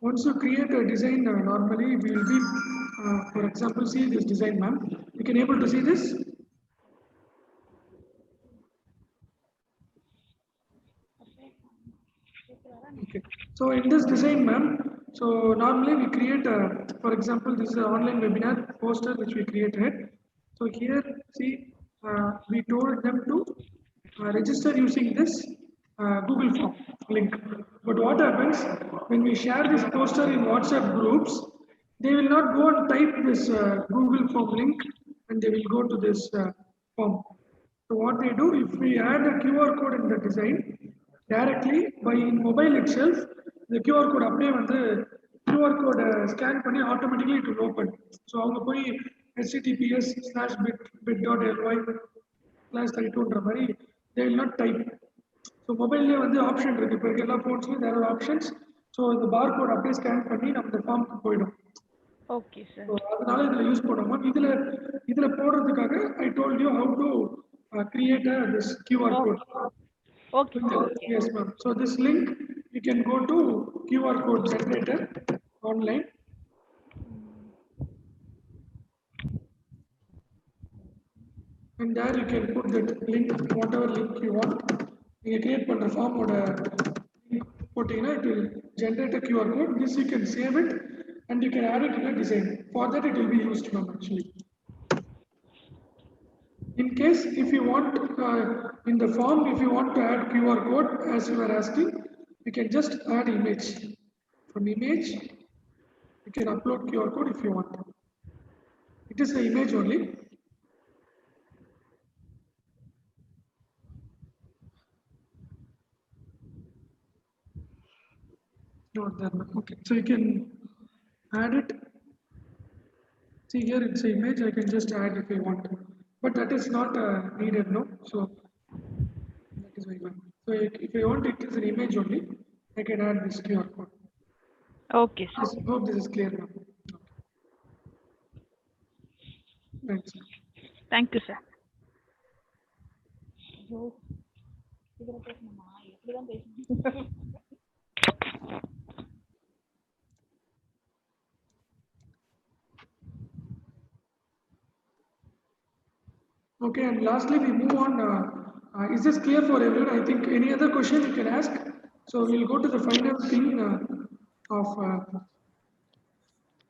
[SPEAKER 3] Once you create a design, normally we will be, for example, see this design, ma'am. You can able to see this. Okay. So in this design, ma'am, so normally we create, for example, this is an online webinar poster which we created. So here, see, we told them to register using this Google form link. But what happens when we share this poster in WhatsApp groups, they will not go and type this Google form link and they will go to this form. So what they do, if we add a QR code in the design, directly by in mobile itself, the QR code அப்படியே வந்து QR code scan பண்ணி automatically it will open. So அவங்க போய் https://bit.ly/32ன்ற மாதிரி they will not type. So மொபைல்லே வந்து option இருக்கு. இப்போ எல்லா ஃபோன்ஸ்லயும் there are options. So இந்த barcode அப்படியே ஸ்கேன் பண்ணி நம்ம ஃபார்முக்கு போயிடும்.
[SPEAKER 4] Okay sir.
[SPEAKER 3] So அதனால இதுல யூஸ் பண்ணுவோம். இதுல போடுறதுக்காக I told you how to create this QR code.
[SPEAKER 4] Okay.
[SPEAKER 3] Yes, ma'am. So this link you can go to QR code generator online. And there you can put that link, whatever link you want. You create பண்ற form ஓட link போட்டீங்கன்னா it will generate a QR code. This you can save it and you can add it in a design. For that it will be used, ma'am, actually. In case if you want in the form, if you want to add QR code as you were asking, you can just add image. From image, you can upload QR code if you want. It is an image only. Not there. Okay, so you can add it. See here it's an image. I can just add if I want, but that is not needed, no. So that is why. So if I want it is an image only, I can add this QR code.
[SPEAKER 4] Okay, sir.
[SPEAKER 3] I hope this is clear now. Thanks.
[SPEAKER 4] Thank you, sir.
[SPEAKER 3] Okay, and lastly we move on. Is this clear for everyone? I think any other question you can ask. So we'll go to the final thing of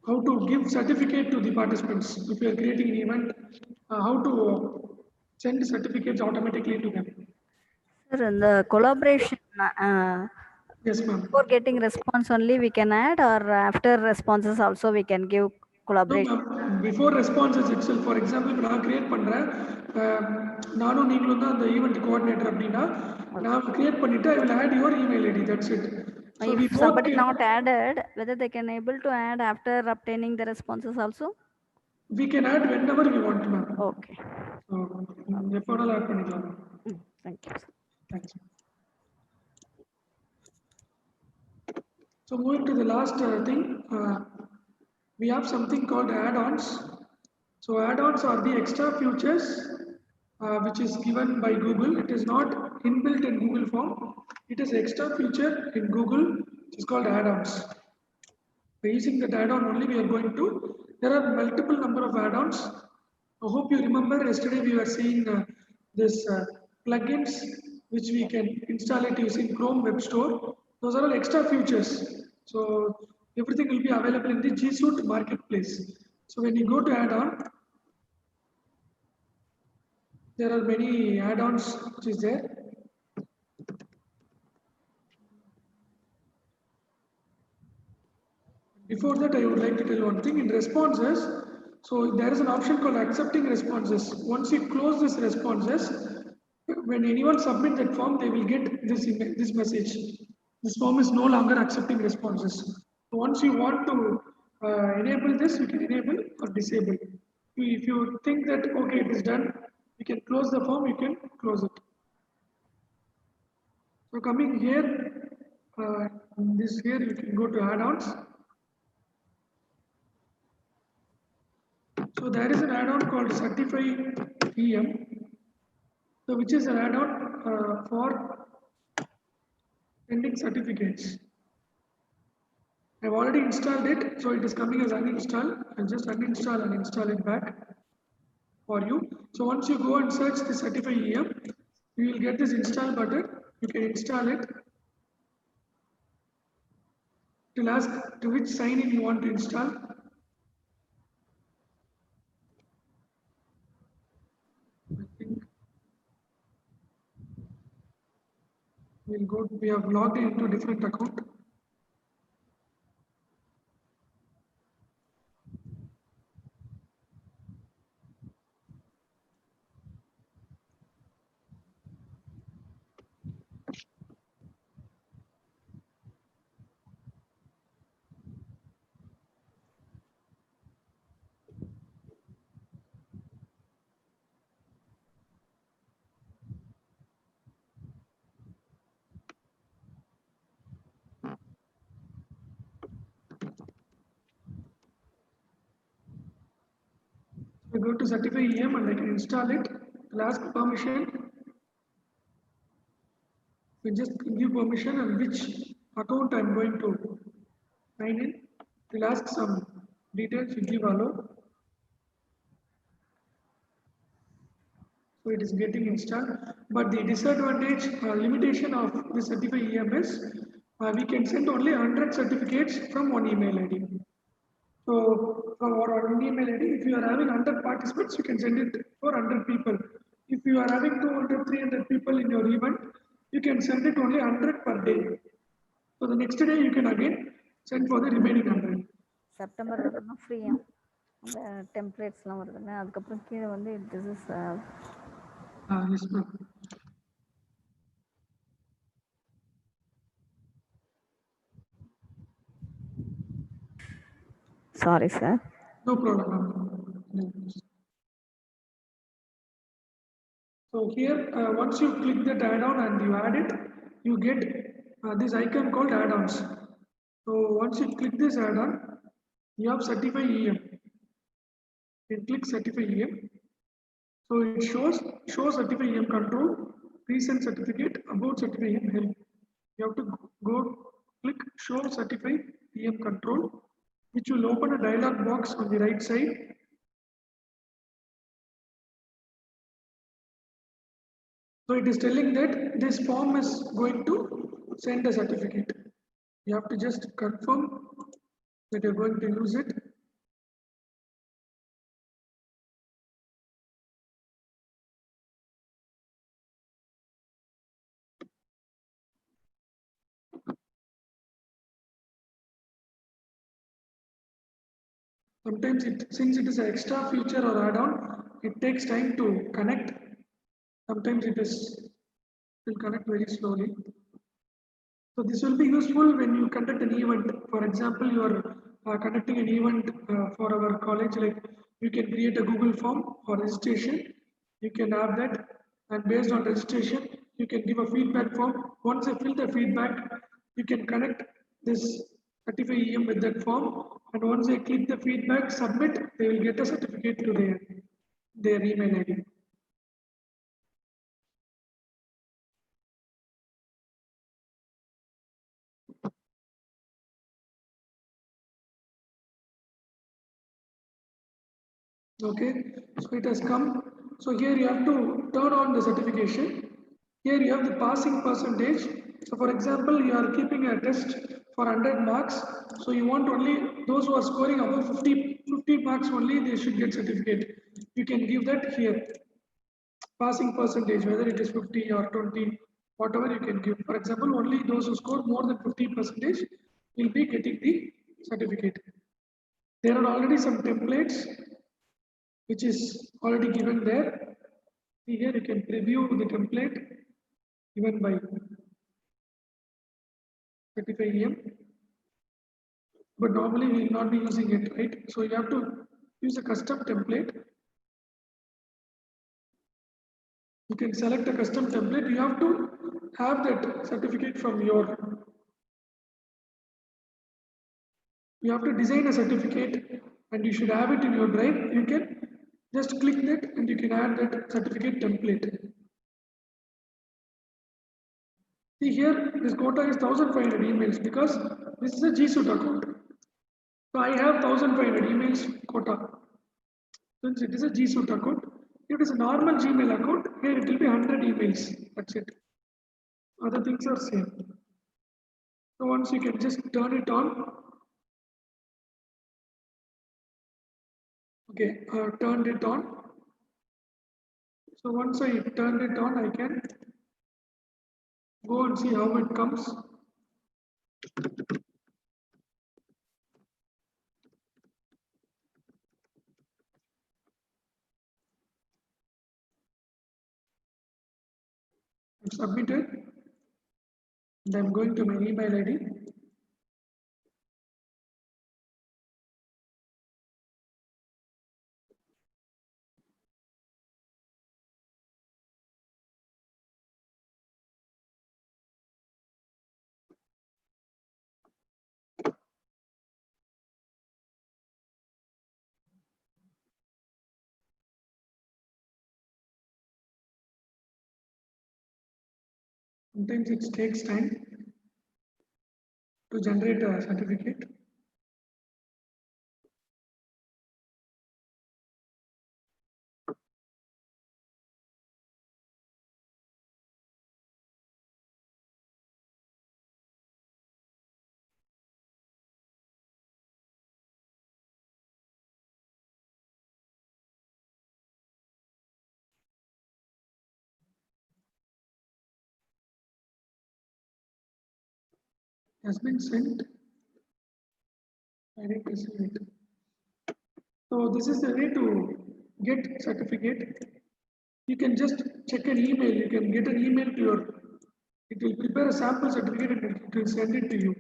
[SPEAKER 3] how to give certificate to the participants. If you are creating an event, how to send certificates automatically to them.
[SPEAKER 2] Sir, in the collaboration,
[SPEAKER 3] Yes, ma'am.
[SPEAKER 2] before getting response only we can add, or after responses also we can give
[SPEAKER 3] No,
[SPEAKER 2] collaboration?
[SPEAKER 3] ma'am. Before responses itself, for example, இப்போ நான் create பண்றேன், நானும் நீங்களும் தான் அந்த event coordinator அப்படின்னா, நான் create பண்ணிட்டு I will add your email ID. That's it. So we
[SPEAKER 2] If
[SPEAKER 3] both
[SPEAKER 2] somebody
[SPEAKER 3] can,
[SPEAKER 2] not added, whether they can able to add after obtaining the responses also?
[SPEAKER 3] we can add whenever we want, ma'am.
[SPEAKER 2] Okay.
[SPEAKER 3] So எப்போ வேணாலும் add பண்ணிக்கலாம்.
[SPEAKER 2] Thank you, sir.
[SPEAKER 3] Thanks. So moving to the last thing, we have something called add-ons. So add-ons are the extra features which is given by Google. It is not inbuilt in Google Form. It is extra feature in Google. It is called add-ons. By using that add-on only, we are going to. There are multiple number of add-ons. I hope you remember yesterday we were seeing this plugins which we can install it using Chrome Web Store. Those are all extra features. So everything will be available in the G Suite marketplace. So when you go to add-on, there are many add-ons which is there. Before that, I would like to tell one thing in responses. So there is an option called accepting responses. Once you close this responses, when anyone submit that form, they will get this message. This form is no longer accepting responses. So once you want to enable this, you can enable or disable. If you think that okay, it is done, you can close the form. You can close it. So coming here, this here you can go to add-ons. So there is an add-on called Certify EM, so which is an add-on for sending certificates. I've already installed it, so it is coming as uninstall. I'll just uninstall and install it back for you. So once you go and search the Certify EM, you will get this install button. You can install it. It will ask to which sign-in you want to install. I think we'll go. We have logged into a different account. I go to Certify EM and I can install it. I'll ask permission. We just give permission and which account I'm going to sign in. We'll ask some details. We give allow. So it is getting installed. But the disadvantage, limitation of the Certify EM is we can send only 100 certificates from one email ID. So from our email ID, if you are having 100 participants, you can send it for 100 people. If you are having 200, 300 people in your event, you can send it only 100 per day. So the next day you can again send for the remaining 100.
[SPEAKER 2] September வரைக்கும் ஃப்ரீயா அந்த டெம்ப்ளேட்ஸ்லாம் வருதுல்ல அதுக்கப்புறம் கீழே வந்து this is
[SPEAKER 3] Yes, ma'am.
[SPEAKER 2] Sorry sir.
[SPEAKER 3] No problem, ma'am. So here, once you click that add-on and you add it, you get this icon called add-ons. So once you click this add-on, you have Certify EM. You click Certify EM. So it shows show Certify EM control, recent certificate, about Certify EM help. You have to go click show Certify EM control, which will open a dialog box on the right side. So it is telling that this form is going to send a certificate. You have to just confirm that you're going to use it. Sometimes since it is an extra feature or add-on, it takes time to connect. Sometimes it will connect very slowly. So this will be useful when you conduct an event. For example, you are conducting an event for our college, like you can create a Google form for registration. You can have that, and based on registration, you can give a feedback form. Once you fill the feedback, you can connect this 35 EM with that form, and once they click the feedback submit, they will get a certificate to their email ID. Okay, so it has come. So here you have to turn on the certification. Here you have the passing percentage. So for example, you are keeping a test for 100 marks. So you want only those who are scoring above 50 marks only, they should get certificate. You can give that here. Passing percentage, whether it is 50 or 20, whatever you can give. For example, only those who score more than 50% will be getting the certificate. There are already some templates which is already given there. See here, you can preview the template given by 35 EM. But normally we will not be using it, right? So you have to use a custom template. You can select a custom template. You have to have that certificate from your. You have to design a certificate and you should have it in your drive. You can just click that and you can add that certificate template. See here, this quota is 1500 emails because this is a G Suite account. So I have 1500 emails quota. Since it is a G Suite account, if it is a normal Gmail account, here it will be 100 emails. That's it. Other things are same. So once you can just turn it on. Okay, I have turned it on. So once I turned it on, I can go and see how it comes. I've submitted and I'm going to my email ID. Sometimes it takes time to generate a certificate. Has been sent. I didn't receive it. So this is the way to get certificate. You can just check an email. You can get an email to your. It will prepare a sample certificate and it will send it to you.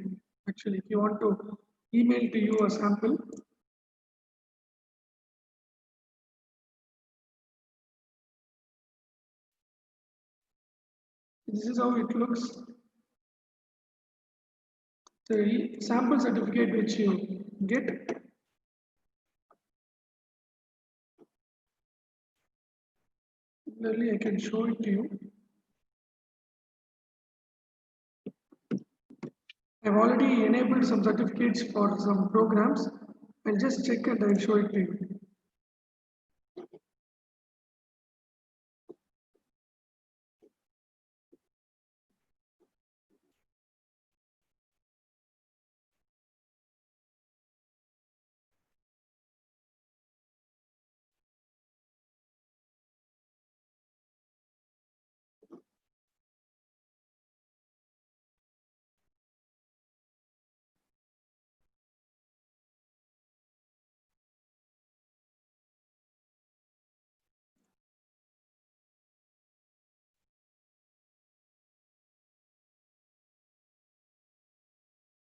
[SPEAKER 3] Actually, if you want to email to you a sample. This is how it looks. The sample certificate which you get. Similarly, I can show it to you. I've already enabled some certificates for some programs. I'll just check and I'll show it to you.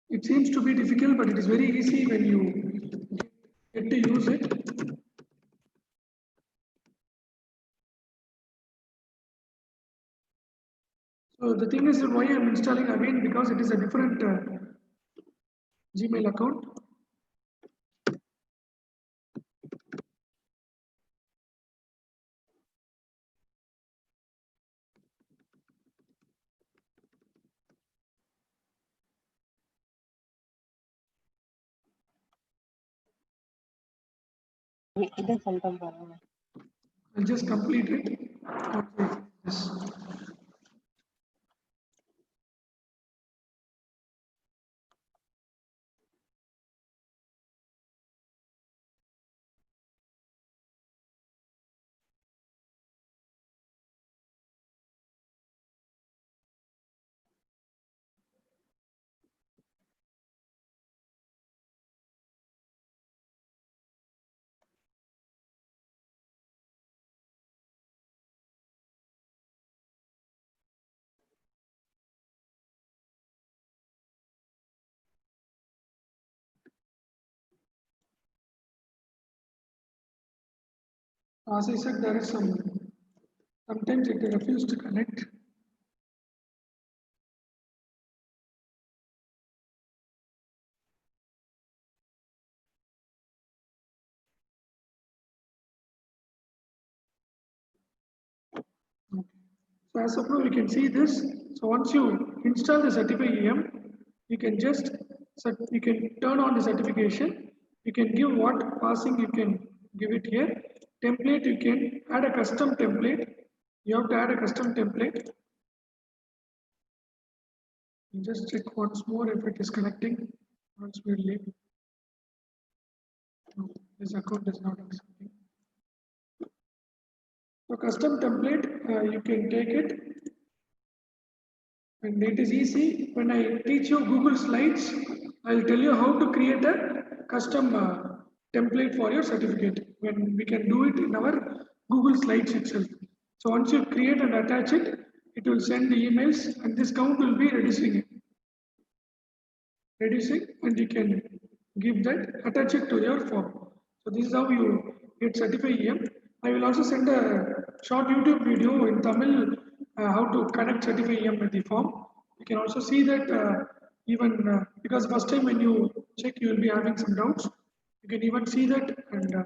[SPEAKER 3] It seems to be difficult, but it is very easy when you get to use it. So the thing is that why I'm installing again, because it is a different Gmail account. I'll just complete it. Yes. As I said, there is sometimes it refuses to connect. Okay. So as of now, you can see this. So once you install the Certify EM, you can just you can turn on the certification. You can give what passing you can give it here. Template, you can add a custom template. You have to add a custom template. You just check once more if it is connecting. Once we leave. No, this account is not accepting. So custom template, you can take it. And it is easy. When I teach you Google Slides, I'll tell you how to create a custom template for your certificate. When we can do it in our Google Slides itself. So once you create and attach it, it will send the emails and this count will be reducing and you can give that, attach it to your form. So this is how you get certified EM. I will also send a short YouTube video in Tamil how to connect certified EM with the form. You can also see that even because first time when you check you will be having some doubts. You can even see that and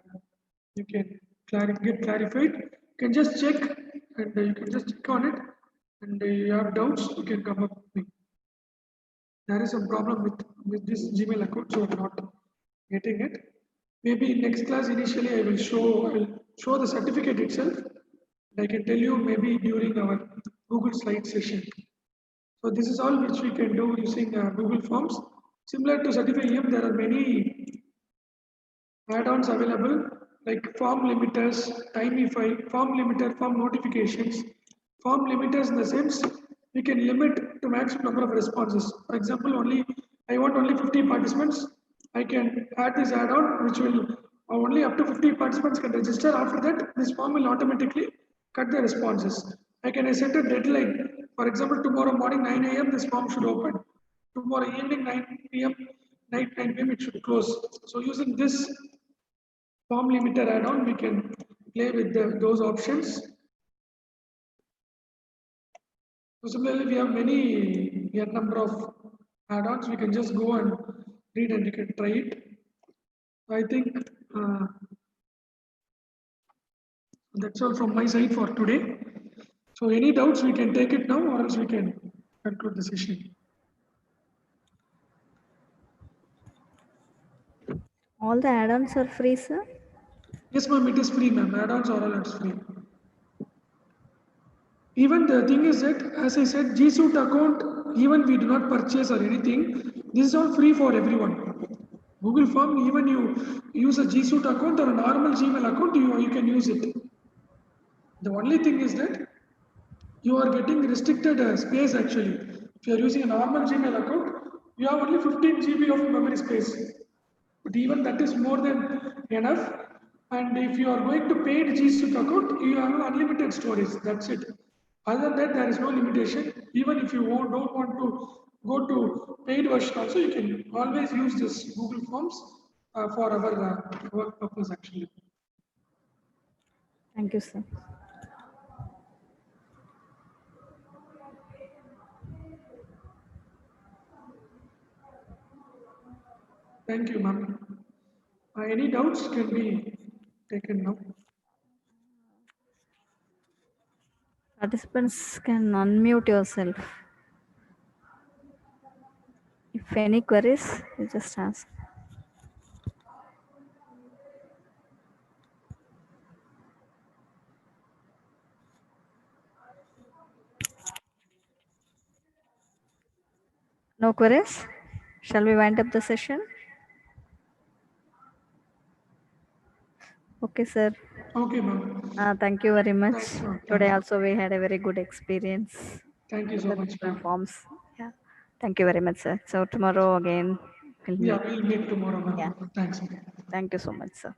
[SPEAKER 3] you can get clarified. You can just check and you can just check on it and you have doubts you can come up with me. There is some problem with this Gmail account, so I'm not getting it. Maybe next class initially I will show the certificate itself. I can tell you maybe during our Google slide session. So this is all which we can do using Google Forms. Similar to Certify EM, there are many add-ons available like form limiters, Timify, form limiter, form notifications. Form limiters in the sense we can limit to maximum number of responses. For example, I want only 50 participants. I can add this add-on which will only up to 50 participants can register. After that, this form will automatically cut the responses. I can set a deadline. For example, tomorrow morning 9 a.m. this form should open. Tomorrow evening 9 p.m. night 9 p.m. it should close. So using this form limiter add-on, we can play with those options. So similarly, we have many number of add-ons. We can just go and read and you can try it. I think that's all from my side for today. So any doubts, we can take it now or else we can conclude the session.
[SPEAKER 2] All the add-ons are free, sir?
[SPEAKER 3] Yes, ma'am, it is free, ma'am. Add-ons are all free. Even the thing is that, as I said, G Suite account, even we do not purchase or anything, this is all free for everyone. Google Form, even you use a G Suite account or a normal Gmail account, you can use it. The only thing is that you are getting restricted space actually. If you are using a normal Gmail account, you have only 15 GB of memory space. But even that is more than enough. And if you are going to paid G Suite account, you have unlimited storage. That's it. Other than that, there is no limitation. Even if you don't want to go to paid version also, you can always use this Google Forms for our work purpose actually.
[SPEAKER 2] Thank you, sir.
[SPEAKER 3] Thank you, ma'am. Any doubts can be taken now.
[SPEAKER 2] Participants can unmute yourself. If any queries, you just ask. No queries? Shall we wind up the session? Okay, sir.
[SPEAKER 3] Okay, ma'am.
[SPEAKER 2] Thank you very much.
[SPEAKER 3] Thanks, ma'am.
[SPEAKER 2] Today
[SPEAKER 3] Thanks.
[SPEAKER 2] also we had a very good experience.
[SPEAKER 3] Thank you so
[SPEAKER 2] The
[SPEAKER 3] much,
[SPEAKER 2] different
[SPEAKER 3] ma'am.
[SPEAKER 2] forms. Yeah. Thank you very much, sir. So tomorrow again we'll
[SPEAKER 3] Yeah,
[SPEAKER 2] meet.
[SPEAKER 3] we'll meet tomorrow, ma'am.
[SPEAKER 2] Yeah.
[SPEAKER 3] Thanks, ma'am.
[SPEAKER 2] Thank you so much, sir.